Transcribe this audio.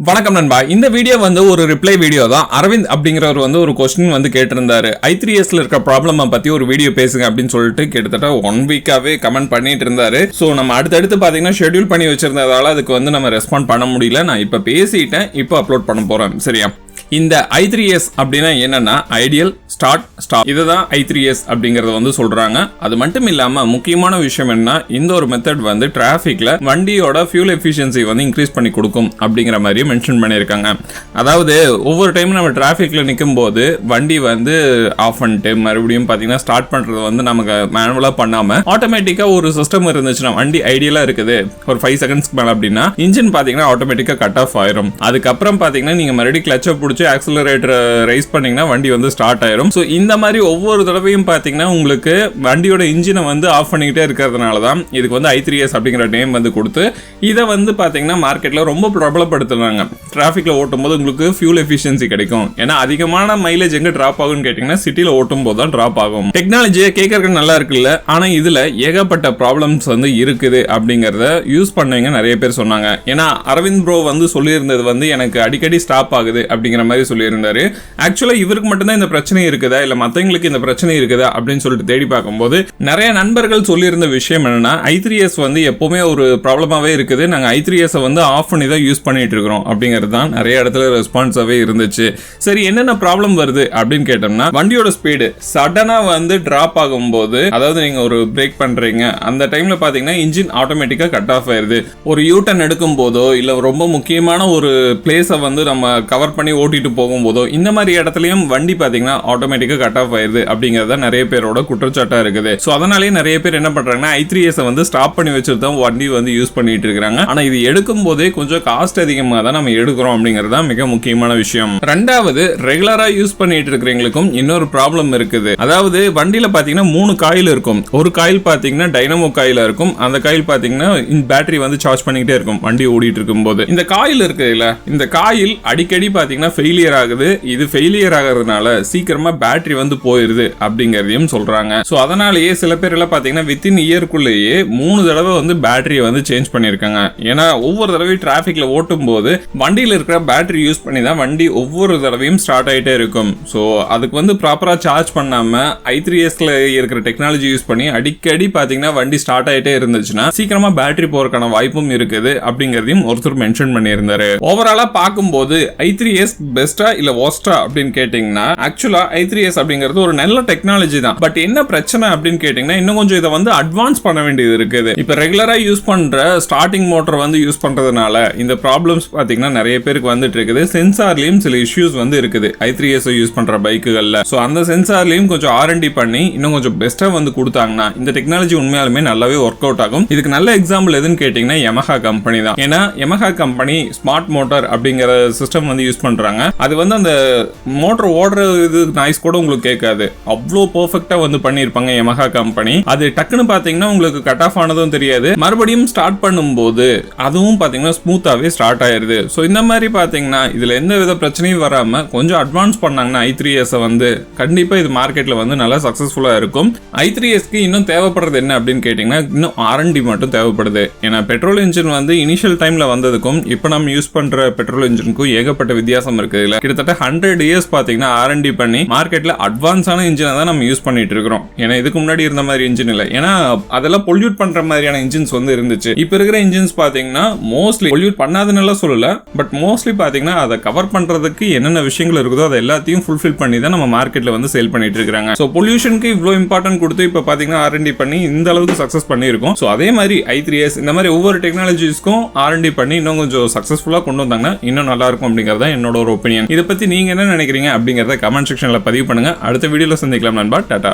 வணக்கம் நண்பா. இந்த வீடியோ வந்து ஒரு ரிப்ளை வீடியோ தான். அரவிந்த் அப்படிங்கிறவர் வந்து ஒரு கொஸ்டின் வந்து கேட்டிருந்தாரு. i3sல இருக்க ப்ராப்ளம் பத்தி ஒரு வீடியோ பேசுங்க அப்படின்னு சொல்லிட்டு கிட்டத்தட்ட 1 வீக்காவே கமெண்ட் பண்ணிட்டு இருந்தாரு. ஸோ நம்ம அடுத்தடுத்து பாத்தீங்கன்னா ஷெட்யூல் பண்ணி வச்சிருந்ததால அதுக்கு வந்து நம்ம ரெஸ்பாண்ட் பண்ண முடியல. நான் இப்ப பேசிட்டேன், இப்போ அப்லோட் பண்ண போறேன். சரியா? இந்த i3s அப்படின்னா என்னன்னா ஐடியல் ஸ்டார்ட் ஸ்டாப், இதுதான் i3s அப்படிங்கறத வந்து சொல்றாங்க. அது மட்டும் இல்லாம முக்கியமான விஷயம் என்ன, இந்த ஒரு மெத்தட் வந்து டிராபிக்ல வண்டியோட ஃபியூல் எஃபிஷியன்சி வந்து இன்க்ரீஸ் பண்ணி கொடுக்கும் அப்படிங்கிற மாதிரி மென்ஷன் பண்ணியிருக்காங்க. அதாவது ஒவ்வொரு டைம் நம்ம டிராபிக்ல நிற்கும் போது வண்டி வந்து ஆஃப் பண்ணிட்டு மறுபடியும் பாத்தீங்கன்னா ஸ்டார்ட் பண்றது வந்து நமக்கு மேனுவலா பண்ணாம ஆட்டோமேட்டிக்கா ஒரு சிஸ்டம் இருந்துச்சுன்னா வண்டி ஐடியலா இருக்குது ஒரு 5 செகண்ட்ஸ்க்கு மேல அப்படின்னா இன்ஜின் பாத்தீங்கன்னா ஆட்டோமேட்டிக்கா கட் ஆஃப் ஆயிரும். அதுக்கப்புறம் பாத்தீங்கன்னா நீங்க மறுபடியும் கிளட்சை பிடிச்சி ஆக்சிலரேட்டர் ரைஸ் பண்ணீங்கன்னா வண்டி வந்து ஸ்டார்ட் ஆயிரும். சோ இந்த மாதிரி ஒவ்வொரு தடவையும் பாத்தீங்கன்னா உங்களுக்கு வண்டியோட இன்ஜினை வந்து ஆஃப் பண்ணிக்கிட்டே இருக்கிறதுனால தான் இதுக்கு வந்து i3s அப்படிங்கிற நேம் வந்து கொடுத்து இதை வந்து பாத்தீங்கன்னா மார்க்கெட்ல ரொம்ப பிரபலப்படுத்துறாங்க. டிராபிக்ல ஓட்டும் போது உங்களுக்கு ஃபியூல் எஃபிஷியன்சி கிடைக்கும். ஏன்னா அதிகமான மைலேஜ் எங்க டிராப் ஆகும்னு கேட்டீங்கன்னா சிட்டில ஓட்டும் போது தான் டிராப் ஆகும். டெக்னாலஜியை கேட்கறதுக்கு நல்லா இருக்குல்ல, ஆனா இதுல ஏகப்பட்ட ப்ராப்ளம்ஸ் வந்து இருக்குது அப்படிங்கறத யூஸ் பண்ணவங்க நிறைய பேர் சொன்னாங்க. ஏன்னா அரவிந்த் ப்ரோ வந்து சொல்லியிருந்தது வந்து எனக்கு அடிக்கடி ஸ்டாப் ஆகுது அப்படிங்கிற மாதிரி சொல்லியிருந்தாரு. ஆக்சுவலா இவருக்கு மட்டும்தான் இந்த பிரச்சனை இருக்குதா இல்ல மத்தவங்களுக்கு இந்த பிரச்சனை இருக்குதா அப்படின்னு சொல்லிட்டு தேடி பார்க்கும்போது நிறைய நண்பர்கள் சொல்லியிருந்த விஷயம் என்னன்னா i3s வந்து எப்பவுமே ஒரு ப்ராப்ளமாவே இருக்குது, நாங்க i3s வந்து ஆஃப் பண்ணி தான் யூஸ் பண்ணிட்டு இருக்கிறோம் அப்படிங்கிறது தான் நிறைய இடத்துல ரெஸ்பான்ஸாவே இருந்துச்சு. சரி, என்னென்ன ப்ராப்ளம் வருது அப்படின்னு கேட்டோம்னா வண்டியோட ஸ்பீடு சடனா வந்து டிராப் ஆகும்போது, அதாவது நீங்க ஒரு பிரேக் பண்றீங்க அந்த டைம்ல பாத்தீங்கன்னா இன்ஜின் ஆட்டோமேட்டிக்கா கட் ஆஃப் ஆயிருது. ஒரு யூ டர்ன் எடுக்கும் போதோ இல்ல ரொம்ப முக்கியமான ஒரு பிளேஸை வந்து நம்ம கவர் பண்ணி ஓட்டிட்டு போகும்போதோ இந்த மாதிரி இடத்துலயும் வண்டி பாத்தீங்கன்னா ஆட்டோமேட்டிக்கா கட் ஆஃப் ஆயிருது அப்படிங்கறத நிறைய பேரோட குற்றச்சாட்டா இருக்குது. சோ அதனாலேயே நிறைய பேர் என்ன பண்றாங்கன்னா i3s வந்து ஸ்டாப் பண்ணி வச்சுட்டு தான் வண்டி வந்து யூஸ் பண்ணிட்டு இருக்காங்க. ஆனா இது எடுக்கும் போதே கொஞ்சம் காஸ்ட் அதிகமா தான் நம்ம எடுக்கிறோம் அப்படிங்கறது தான் மிக முக்கியமான விஷயம். ரெண்டாவது, ரெகுலரா யூஸ் பண்ணிட்டு இருக்கிறவங்களுக்கும் இன்னொரு ப்ராப்ளம் இருக்குது. அதாவது வண்டியில பாத்தீங்கன்னா 3 காயில் இருக்கும். ஒரு காயில் பாத்தீங்கன்னா டைனமோ காயிலா இருக்கும். அந்த காயில் பாத்தீங்கன்னா பேட்டரி வந்து சார்ஜ் பண்ணிக்கிட்டே இருக்கும் வண்டி ஓடிட்டு இருக்கும் போது. இந்த காயில் இருக்குல்ல, இந்த காயில் அடிக்கடி பாத்தீங்கன்னா ஃபெயிலியர் ஆகுது. இது ஃபெயிலியர் ஆகிறதுனால சீக்கிரமா பேட்டரி வந்து போயிருது அப்படிங்கறதையும் சொல்றாங்க. சோ அதனாலேயே சில பேர் எல்லாம் பாத்தீங்கன்னா வித்தின் இயர்க்குள்ளேயே 3 தடவை வந்து பேட்டரியை வந்து சேஞ்ச் பண்ணிருக்காங்க. ஏன்னா ஒவ்வொரு தடவையும் டிராபிக்ல ஓட்டும் போது வண்டியில இருக்கிற பேட்டரி யூஸ் பண்ணி தான் வண்டி ஒவ்வொரு தடவையும் ஸ்டார்ட் ஆயிட்டே இருக்கும். சோ அதுக்கு வந்து ப்ராப்பரா சார்ஜ் பண்ணாம i3sல இருக்கிற டெக்னாலஜி யூஸ் பண்ணி அடிக்கடி பாத்தீங்கன்னா வண்டி ஸ்டார்ட் ஆயிட்டே இருந்துச்சுன்னா சீக்கிரமா பேட்டரி போறதுக்கான வாய்ப்பும் இருக்குது அப்படிங்கறதையும் ஒருத்தர் மென்ஷன் பண்ணியிருந்தாரு. ஓவராலா பார்க்கும்போது i3s பெஸ்டா இல்ல worst-ஆ அப்படின்னு கேட்டீங்கன்னா ஆக்சுவலா i3s அப்படிங்கிறது ஒரு நல்ல டெக்னாலஜி தான். பட் என்ன பிரச்சனை அப்படின்னு கேட்டீங்கன்னா இன்னும் கொஞ்சம் இதை வந்து அட்வான்ஸ் பண்ண வேண்டியது இருக்குது. இப்ப ரெகுலரா யூஸ் பண்ற ஸ்டார்டிங் மோட்டர் வந்து யூஸ் பண்றதுனால இந்த ப்ராப்ளம்ஸ் பாத்தீங்கன்னா நிறைய பேருக்கு வந்துட்டு இருக்குது. சென்சார்லயும் சில இஷ்யூஸ் வந்து இருக்குது i3s யூஸ் பண்ற பைக்குகள்ல. சோ அந்த சென்சார்லயும் கொஞ்சம் R&D பண்ணி இன்னும் கொஞ்சம் பெஸ்டா வந்து கொடுத்தாங்கன்னா இந்த டெக்னாலஜி உண்மையாலுமே நல்லாவே ஒர்க் அவுட் ஆகும். இதுக்கு நல்ல எக்ஸாம்பிள் எதுன்னு கேட்டீங்கன்னா Yamaha கம்பெனி தான். ஏன்னா Yamaha கம்பெனி ஸ்மார்ட் மோட்டார் அப்படிங்கிற சிஸ்டம் வந்து யூஸ் பண்றாங்க. அது வந்து அந்த மோட்டர் ஓடுற இது நாய்ஸ் கூட உங்களுக்கு கேட்காது, அவ்வளோ பெர்ஃபெக்ட்டா வந்து பண்ணியிருப்பாங்க Yamaha கம்பெனி. அது டக்குன்னு பாத்தீங்கன்னா உங்களுக்கு கட் ஆஃப் ஆனதும் தெரியாது, மறுபடியும் ஸ்டார்ட் பண்ணும்போது அதுவும் பாத்தீங்கன்னா ஸ்மூத்தாவே ஸ்டார்ட் ஆயிருது. ஸோ இந்த மாதிரி பாத்தீங்கன்னா இதுல எந்த வித பிரச்சனையும் வராம கொஞ்சம் அட்வான்ஸ் பண்ணாங்கன்னா i3s வந்து கண்டிப்பா இது மார்க்கெட்ல வந்து நல்லா சக்சஸ்ஃபுல்லா இருக்கும். i3sக்கு இன்னும் தேவைப்படுறது என்ன அப்படின்னு கேட்டீங்கன்னா இன்னும் R&D மட்டும் தேவைப்படுது. ஏன்னா பெட்ரோல் இன்ஜின் வந்து இனிஷியல் டைம்ல வந்ததுக்கும் இப்போ நம்ம யூஸ் பண்ற பெட்ரோல் இன்ஜினுக்கும் ஏகப்பட்ட வித்தியாசம் இருக்கு. கிட்டத்தட்ட 100 இயர்ஸ் பாத்தீங்கன்னா R&D பண்ணி மார்க்கெட்ல அட்வான்ஸான இன்ஜினை தான் நம்ம யூஸ் பண்ணிட்டு இருக்கிறோம். ஏன்னா இதுக்கு முன்னாடி இருந்த மாதிரி இன்ஜின் இல்ல. ஏன்னா அதெல்லாம் பொல்யூட் பண்ற மாதிரியான இன்ஜின்ஸ் வந்து இருந்துச்சு. இப்ப இருக்கிற இன்ஜின்ஸ் பாத்தீங்கன்னா மோஸ்ட்லி பொல்யூட் பண்ணாதுன்னு சொல்லல, பட் மோஸ்ட்லி பாத்தீங்கன்னா அதை கவர் பண்றதுக்கு என்னென்ன விஷயங்கள் இருக்குதோ அதை எல்லாத்தையும் ஃபுல்ஃபில் பண்ணி தான் நம்ம மார்க்கெட்ல வந்து சேல் பண்ணிட்டு இருக்காங்க. சோ பொல்யூஷனுக்கு இவ்வளவு இம்பார்ட்டன்ட் கொடுத்து இப்ப பாத்தீங்கன்னா R&D பண்ணி இந்த அளவுக்கு சக்சஸ் பண்ணிருக்கோம். சோ அதே மாதிரி i3s இந்த மாதிரி ஒவ்வொரு டெக்னாலஜிஸ்க்கும் R&D பண்ணி இன்னும் கொஞ்சம் சக்சஸ்ஃபுல்லா கொண்டு வந்தாங்கன்னா இன்னும் நல்லா இருக்கும் அப்படிங்கறத என்னோட ஒரு ஒப்பீனியன். இதை பத்தி நீங்க என்ன நினைக்கிறீங்க அப்படிங்கறத கமெண்ட் செக்ஷன்ல பதிவு பண்ணுங்க. அடுத்த வீடியோல சந்திக்கலாம் நண்பா. டாடா.